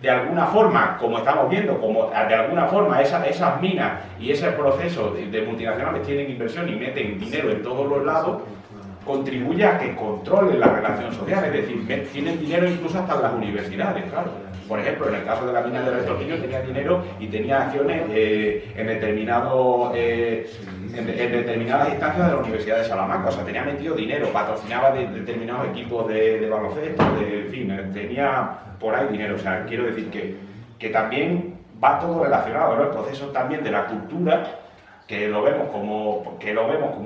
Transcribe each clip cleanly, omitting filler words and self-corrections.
de alguna forma, como estamos viendo, como de alguna forma esas minas y ese proceso de multinacionales tienen inversión y meten dinero en todos los lados, contribuye a que controlen la relación social, es decir, tienen dinero incluso hasta en las universidades, claro. Por ejemplo, en el caso de la mina de Retortillo tenía dinero y tenía acciones en determinadas instancias de la Universidad de Salamanca, o sea, tenía metido dinero, patrocinaba determinados equipos de baloncesto, en fin, tenía por ahí dinero, o sea, quiero decir que también va todo relacionado, ¿no? El proceso también de la cultura, que lo vemos como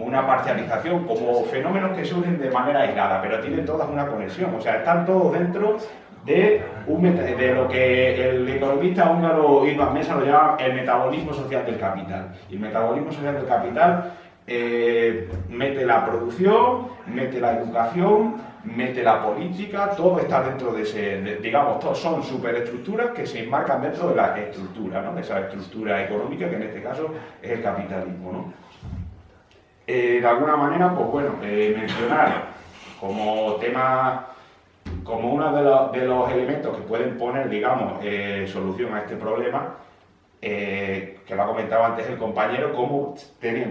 una parcialización, como fenómenos que surgen de manera aislada, pero tienen todas una conexión, o sea, están todos dentro de lo que el economista húngaro István Mesa lo llama el metabolismo social del capital. Y el metabolismo social del capital mete la producción, mete la educación, mete la política, todo está dentro de ese, digamos, todos son superestructuras que se enmarcan dentro de la estructura, ¿no? De esa estructura económica que en este caso es el capitalismo, ¿no? De alguna manera, pues bueno, mencionar como tema, como uno de los elementos que pueden poner, digamos, solución a este problema, que lo ha comentado antes el compañero, cómo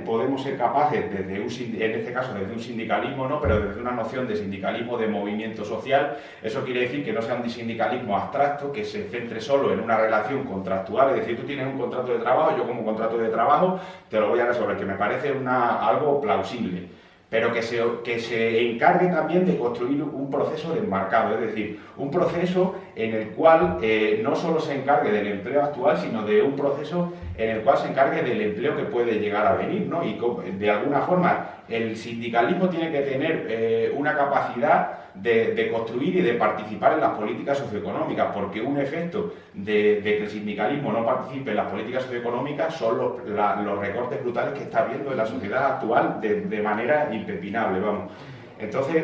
podemos ser capaces, en este caso desde un sindicalismo, ¿no? Pero desde una noción de sindicalismo de movimiento social. Eso quiere decir que no sea un sindicalismo abstracto, que se centre solo en una relación contractual, es decir, tú tienes un contrato de trabajo, yo como contrato de trabajo te lo voy a resolver, que me parece algo plausible, pero que se encargue también de construir un proceso de enmarcado, es decir, un proceso en el cual no solo se encargue del empleo actual, sino de un proceso en el cual se encargue del empleo que puede llegar a venir, ¿no? Y de alguna forma el sindicalismo tiene que tener una capacidad de construir y de participar en las políticas socioeconómicas, porque un efecto de que el sindicalismo no participe en las políticas socioeconómicas son los recortes brutales que está habiendo en la sociedad actual de manera impepinable, vamos. Entonces,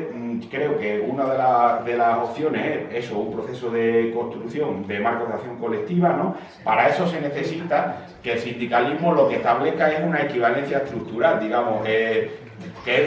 creo que una de las opciones es eso, un proceso de construcción de marcos de acción colectiva, ¿no? Para eso se necesita que el sindicalismo lo que establezca es una equivalencia estructural, digamos, que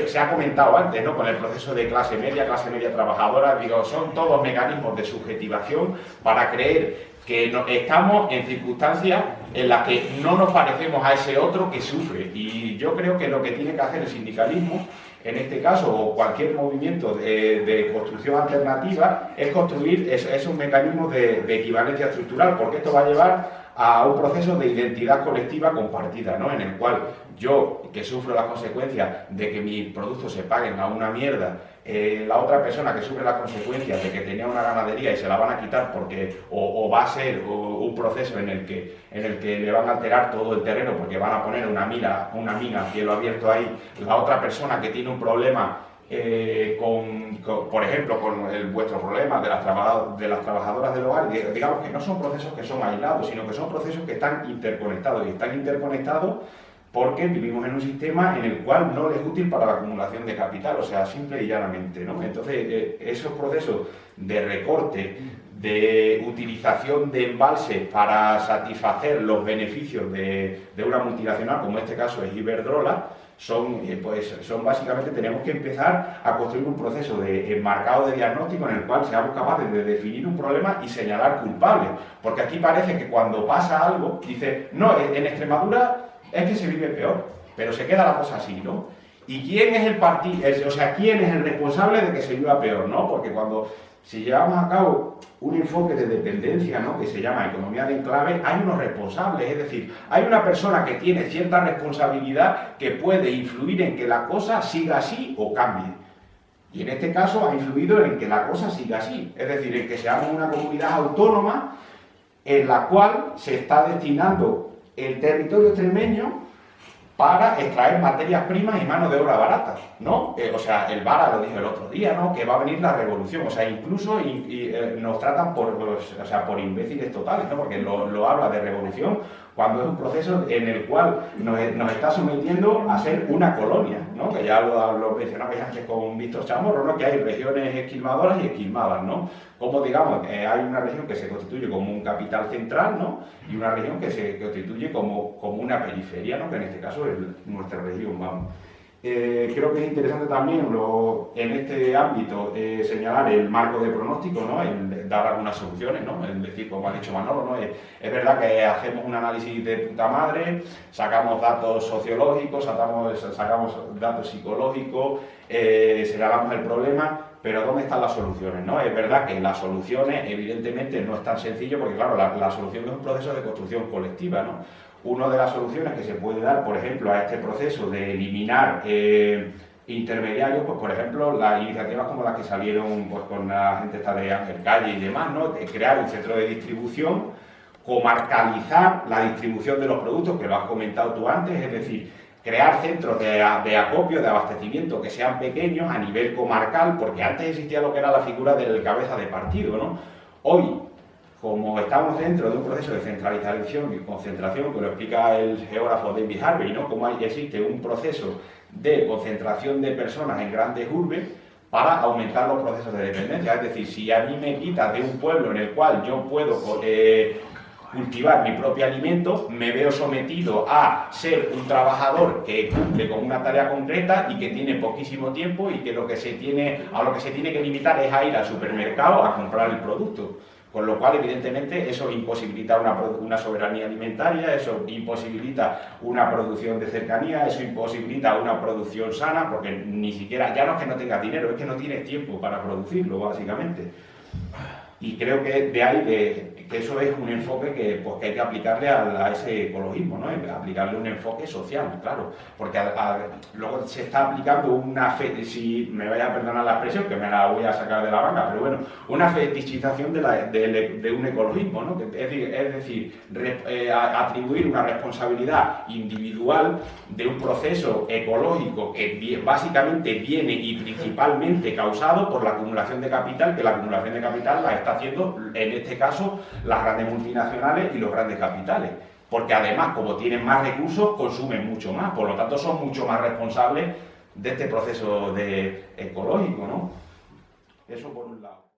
se ha comentado antes, ¿no? Con el proceso de clase media trabajadora, digo, son todos mecanismos de subjetivación para creer que estamos en circunstancias en las que no nos parecemos a ese otro que sufre. Y yo creo que lo que tiene que hacer el sindicalismo, en este caso, o cualquier movimiento de construcción alternativa, es construir esos mecanismos de equivalencia estructural, porque esto va a llevar a un proceso de identidad colectiva compartida, ¿no? En el cual yo, que sufro las consecuencias de que mis productos se paguen a una mierda, la otra persona que sufre las consecuencias de que tenía una ganadería y se la van a quitar porque o va a ser un proceso en el que le van a alterar todo el terreno porque van a poner una mina a cielo abierto ahí, la otra persona que tiene un problema por ejemplo, con vuestro problema de las trabajadoras del hogar, digamos que no son procesos que son aislados, sino que son procesos que están interconectados, y están interconectados porque vivimos en un sistema en el cual no es útil para la acumulación de capital, o sea, simple y llanamente, ¿no? Entonces, esos procesos de recorte, de utilización de embalses para satisfacer los beneficios de una multinacional, como en este caso es Iberdrola, son básicamente, tenemos que empezar a construir un proceso de enmarcado de diagnóstico en el cual seamos capaces de definir un problema y señalar culpables, porque aquí parece que cuando pasa algo, dice, no, en Extremadura es que se vive peor, pero se queda la cosa así, ¿no? ¿Y quién es quién es el responsable de que se viva peor, ¿no? Porque si llevamos a cabo un enfoque de dependencia, ¿no? Que se llama economía de enclave, hay unos responsables, es decir, hay una persona que tiene cierta responsabilidad que puede influir en que la cosa siga así o cambie. Y en este caso ha influido en que la cosa siga así, es decir, en que seamos una comunidad autónoma en la cual se está destinando el territorio extremeño para extraer materias primas y mano de obra barata, ¿no? El Vara lo dijo el otro día, ¿no? Que va a venir la revolución, incluso nos tratan por imbéciles totales, ¿no? Porque lo habla de revolución cuando es un proceso en el cual nos está sometiendo a ser una colonia, ¿no? Que ya lo mencionabais antes con Víctor Chamorro, ¿no? Que hay regiones esquilmadoras y esquilmadas, ¿no? Como digamos, hay una región que se constituye como un capital central, ¿no? Y una región que se constituye como una periferia, ¿no? Que en este caso es nuestra región, vamos. creo que es interesante también en este ámbito señalar el marco de pronóstico, ¿no? El dar algunas soluciones, ¿no? El decir, como ha dicho Manolo, ¿no? Es verdad que hacemos un análisis de puta madre, sacamos datos sociológicos, sacamos datos psicológicos, señalamos el problema, pero ¿dónde están las soluciones? ¿No? Es verdad que las soluciones, evidentemente, no es tan sencillo porque, claro, la solución es un proceso de construcción colectiva, ¿no? Una de las soluciones que se puede dar, por ejemplo, a este proceso de eliminar intermediarios, pues por ejemplo, las iniciativas como las que salieron pues, con la gente esta de Ángel Calle y demás, ¿no? De crear un centro de distribución, comarcalizar la distribución de los productos, que lo has comentado tú antes, es decir, crear centros de acopio, de abastecimiento que sean pequeños a nivel comarcal, porque antes existía lo que era la figura del cabeza de partido, ¿no? Hoy, como estamos dentro de un proceso de centralización y concentración, que lo explica el geógrafo David Harvey, ¿no? Cómo existe un proceso de concentración de personas en grandes urbes para aumentar los procesos de dependencia. Es decir, si a mí me quitas de un pueblo en el cual yo puedo cultivar mi propio alimento, me veo sometido a ser un trabajador que cumple con una tarea concreta y que tiene poquísimo tiempo y que a lo que se tiene que limitar es a ir al supermercado a comprar el producto. Con lo cual, evidentemente, eso imposibilita una soberanía alimentaria, eso imposibilita una producción de cercanía, eso imposibilita una producción sana, porque ni siquiera, ya no es que no tengas dinero, es que no tienes tiempo para producirlo, básicamente. Y creo que de ahí, que eso es un enfoque que hay que aplicarle a ese ecologismo, ¿no? Aplicarle un enfoque social, claro, porque luego se está aplicando una si me vaya a perdonar la expresión, que me la voy a sacar de la manga, pero bueno, una fetichización de un ecologismo, ¿no? Es decir, atribuir una responsabilidad individual de un proceso ecológico que básicamente viene y principalmente causado por la acumulación de capital, que la acumulación de capital la está haciendo, en este caso, las grandes multinacionales y los grandes capitales. Porque además, como tienen más recursos, consumen mucho más. Por lo tanto, son mucho más responsables de este proceso ecológico, ¿no? Eso por un lado.